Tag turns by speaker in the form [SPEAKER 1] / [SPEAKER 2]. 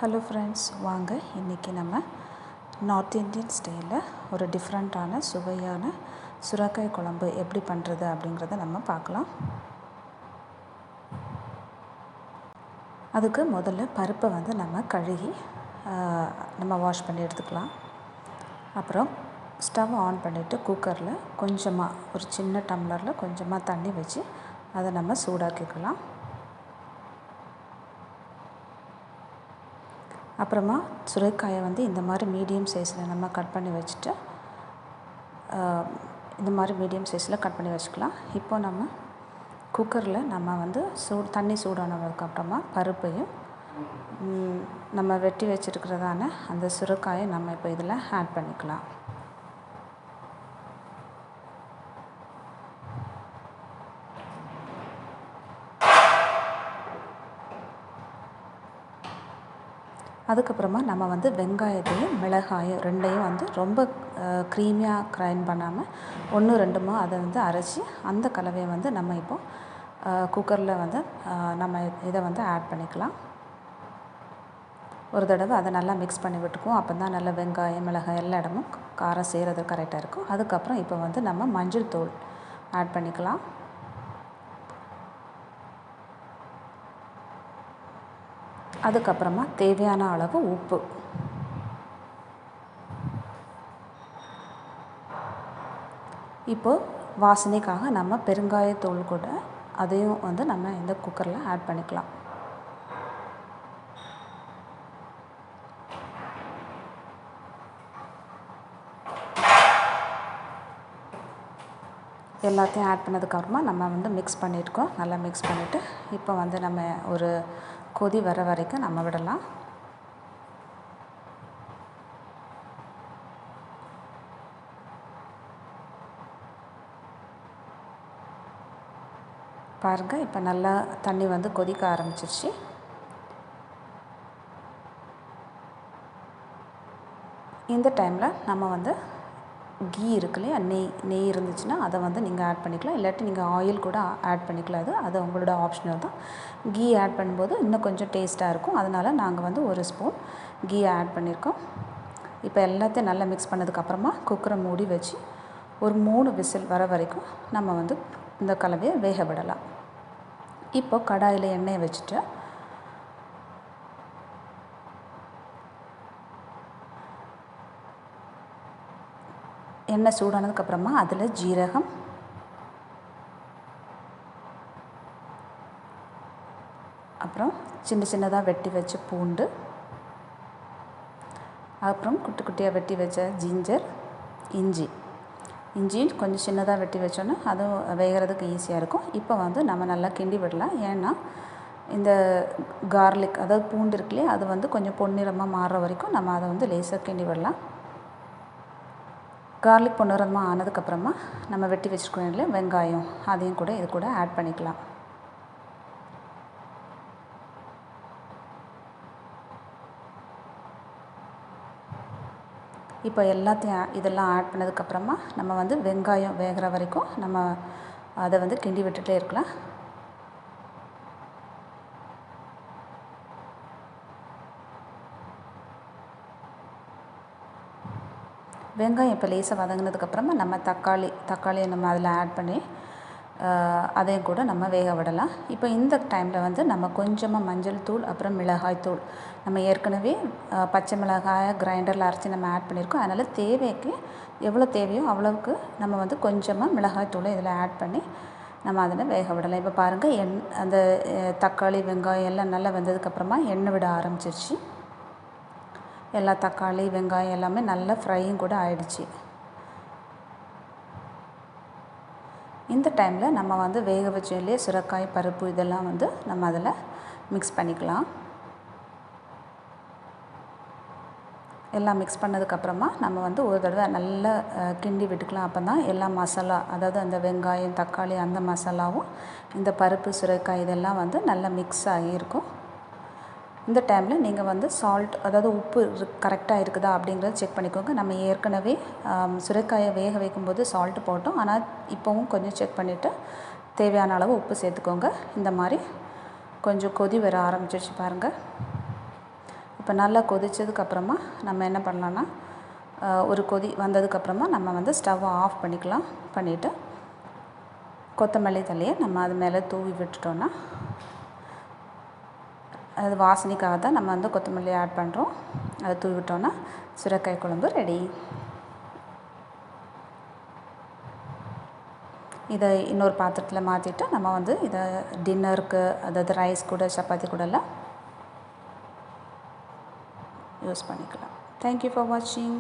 [SPEAKER 1] Hello friends, வாங்க இன்றைக்கி நம்ம நார்த் இந்தியன் ஸ்டைலில் ஒரு டிஃப்ரெண்ட்டான சுவையான சுரைக்காய் குழம்பு எப்படி பண்ணுறது அப்படிங்கிறத நம்ம பார்க்கலாம். அதுக்கு முதல்ல பருப்பை நம்ம கழுகி நம்ம வாஷ் பண்ணி எடுத்துக்கலாம். அப்புறம் ஸ்டவ் ஆன் பண்ணிவிட்டு குக்கரில் கொஞ்சமாக ஒரு சின்ன டம்ளரில் கொஞ்சமாக தண்ணி வச்சு அதை நம்ம சூடாக்கிக்கலாம். அப்புறமா சுரைக்காயை இந்த மாதிரி மீடியம் சைஸில் நம்ம கட் பண்ணி வச்சுட்டு இந்த மாதிரி மீடியம் சைஸில் கட் பண்ணி வச்சுக்கலாம். இப்போ நம்ம குக்கரில் நம்ம தண்ணி சூடானதுக்கப்புறமா பருப்பையும் நம்ம வெட்டி வச்சுருக்கிறதான அந்த சுரைக்காயை நம்ம இப்போ இதில் ஆட் பண்ணிக்கலாம். அதுக்கப்புறமா நம்ம வெங்காயத்தையும் மிளகாயும் ரெண்டையும் ரொம்ப க்ரீமியாக கிரைண்ட் பண்ணாமல் 1-2 அதை அரைச்சி அந்த கலவையை நம்ம இப்போது குக்கரில் நம்ம இதை ஆட் பண்ணிக்கலாம். ஒரு தடவை அதை நல்லா மிக்ஸ் பண்ணி விட்டுக்குவோம். அப்போ தான் நல்லா வெங்காயம் மிளகாய் எல்லா இடமும் காரம் செய்கிறது கரெக்டாக இருக்கும். அதுக்கப்புறம் இப்போ நம்ம மஞ்சள் தூள் ஆட் பண்ணிக்கலாம். அதுக்கப்புறமா தேவையான அளவு உப்பு, இப்போது வாசனைக்காக நம்ம பெருங்காயத்தூள் கூட அதையும் நம்ம இந்த குக்கரில் ஆட் பண்ணிக்கலாம். எல்லாத்தையும் ஆட் பண்ணதுக்கப்புறமா நம்ம மிக்ஸ் பண்ணியிருக்கோம். நல்லா மிக்ஸ் பண்ணிவிட்டு இப்போ நம்ம ஒரு கொதி வர வரைக்கும் நம்ம விடலாம். பாருங்கள், இப்போ நல்லா தண்ணி கொதிக்க ஆரம்பிச்சிருச்சு. இந்த டைமில் நம்ம கீ இருக்கு இல்லையா, நெய் இருந்துச்சுன்னா அதை நீங்கள் ஆட் பண்ணிக்கலாம். இல்லாட்டி நீங்கள் ஆயில் கூட ஆட் பண்ணிக்கலாம். அது உங்களோட ஆப்ஷனல் தான். கீ ஆட் பண்ணும்போது இன்னும் கொஞ்சம் டேஸ்ட்டாக இருக்கும். அதனால் நாங்கள் 1 ஸ்பூன் கீ ஆட் பண்ணியிருக்கோம். இப்போ எல்லாத்தையும் நல்லா மிக்ஸ் பண்ணதுக்கப்புறமா குக்கரை மூடி வச்சு ஒரு 3 விசில் வர வரைக்கும் நம்ம இந்த கலவையை வேக விடலாம். இப்போ கடாயில் எண்ணெயை வச்சுட்டு எண்ணெய் சூடானதுக்கப்புறமா அதில் ஜீரகம், அப்புறம் சின்னதாக வெட்டி வச்ச பூண்டு, அப்புறம் குட்டி குட்டியாக வெட்டி வச்ச ஜிஞ்சர், இஞ்சி கொஞ்சம் சின்னதாக வெட்டி வச்சோன்னா அதுவும் வேகிறதுக்கு ஈஸியாக இருக்கும். இப்போ நம்ம நல்லா கிண்டி விடலாம். ஏன்னா இந்த கார்லிக் அதாவது பூண்டு இருக்கு இல்லையா, அது கொஞ்சம் பொன்னிறமாக மாறுற வரைக்கும் நம்ம அதை லேசாக கிண்டி விடலாம். கார்லிக் பொன்னிறமாக ஆனதுக்கப்புறமா நம்ம வெட்டி வச்சுருக்கோம் இல்லையா வெங்காயம், அதையும் கூட இது கூட ஆட் பண்ணிக்கலாம். இப்போ இதெல்லாம் ஆட் பண்ணதுக்கப்புறமா நம்ம வெங்காயம் வேகிற வரைக்கும் நம்ம அதை கிண்டி விட்டுட்டே இருக்கலாம். வெங்காயம் இப்போ லேசாக வதங்கினதுக்கப்புறமா நம்ம தக்காளியை நம்ம அதில் ஆட் பண்ணி அதையும் கூட நம்ம வேக விடலாம். இப்போ இந்த டைமில் நம்ம கொஞ்சமாக மஞ்சள் தூள், அப்புறம் மிளகாய் தூள், நம்ம ஏற்கனவே பச்சை மிளகாயை கிரைண்டரில் அரைச்சி நம்ம ஆட் பண்ணியிருக்கோம். அதனால் தேவைக்கு எவ்வளோ தேவையோ அவ்வளோவுக்கு நம்ம கொஞ்சமாக மிளகாய் தூளை இதில் ஆட் பண்ணி நம்ம அதில் வேக விடலாம். இப்போ பாருங்கள், அந்த தக்காளி வெங்காயம் எல்லாம் நல்லா வெந்ததுக்கப்புறமா எண்ணெய் விட ஆரம்பிச்சிருச்சு. எல்லா தக்காளி வெங்காயம் எல்லாமே நல்லா ஃப்ரையும் கூட ஆயிடுச்சு. இந்த டைமில் நம்ம வேக வச்சோம் இல்லையா சுரைக்காய் பருப்பு, இதெல்லாம் நம்ம அதில் மிக்ஸ் பண்ணிக்கலாம். எல்லாம் மிக்ஸ் பண்ணதுக்கப்புறமா நம்ம ஒரு தடவை நல்லா கிண்டி விட்டுக்கலாம். அப்போ தான் எல்லா மசாலா, அதாவது அந்த வெங்காயம் தக்காளி அந்த மசாலாவும் இந்த பருப்பு சுரைக்காய் இதெல்லாம் நல்லா மிக்ஸ் ஆகியிருக்கும். இந்த டைமில் நீங்கள் சால்ட், அதாவது உப்பு கரெக்டாக இருக்குதா அப்படிங்கிறத செக் பண்ணிக்கோங்க. நம்ம ஏற்கனவே சுரைக்காயை வேக வைக்கும்போது சால்ட்டு போட்டோம். ஆனால் இப்போவும் கொஞ்சம் செக் பண்ணிவிட்டு தேவையான அளவு உப்பு சேர்த்துக்கோங்க. இந்த மாதிரி கொஞ்சம் கொதி வர ஆரம்பிச்சிருச்சு பாருங்கள். இப்போ நல்லா கொதிச்சதுக்கப்புறமா நம்ம என்ன பண்ணலான்னா ஒரு கொதி வந்ததுக்கப்புறமா நம்ம வந்து ஸ்டவ்வை ஆஃப் பண்ணிக்கலாம். பண்ணிவிட்டு கொத்தமல்லி தழையை நம்ம அது மேலே தூவி விட்டுட்டோன்னா, அது வாசனைக்காக தான் நம்ம வந்து கொத்தமல்லி ஆட் பண்ணுறோம். அதை தூவி விட்டோன்னா சுரைக்காய் குழம்பு ரெடி. இதை இன்னொரு பாத்திரத்தில் மாற்றிட்டு நம்ம வந்து இதை டின்னருக்கு, அதாவது ரைஸ் கூட சப்பாத்தி கூடலாம் யூஸ் பண்ணிக்கலாம். தேங்க்யூ ஃபார் வாட்சிங்.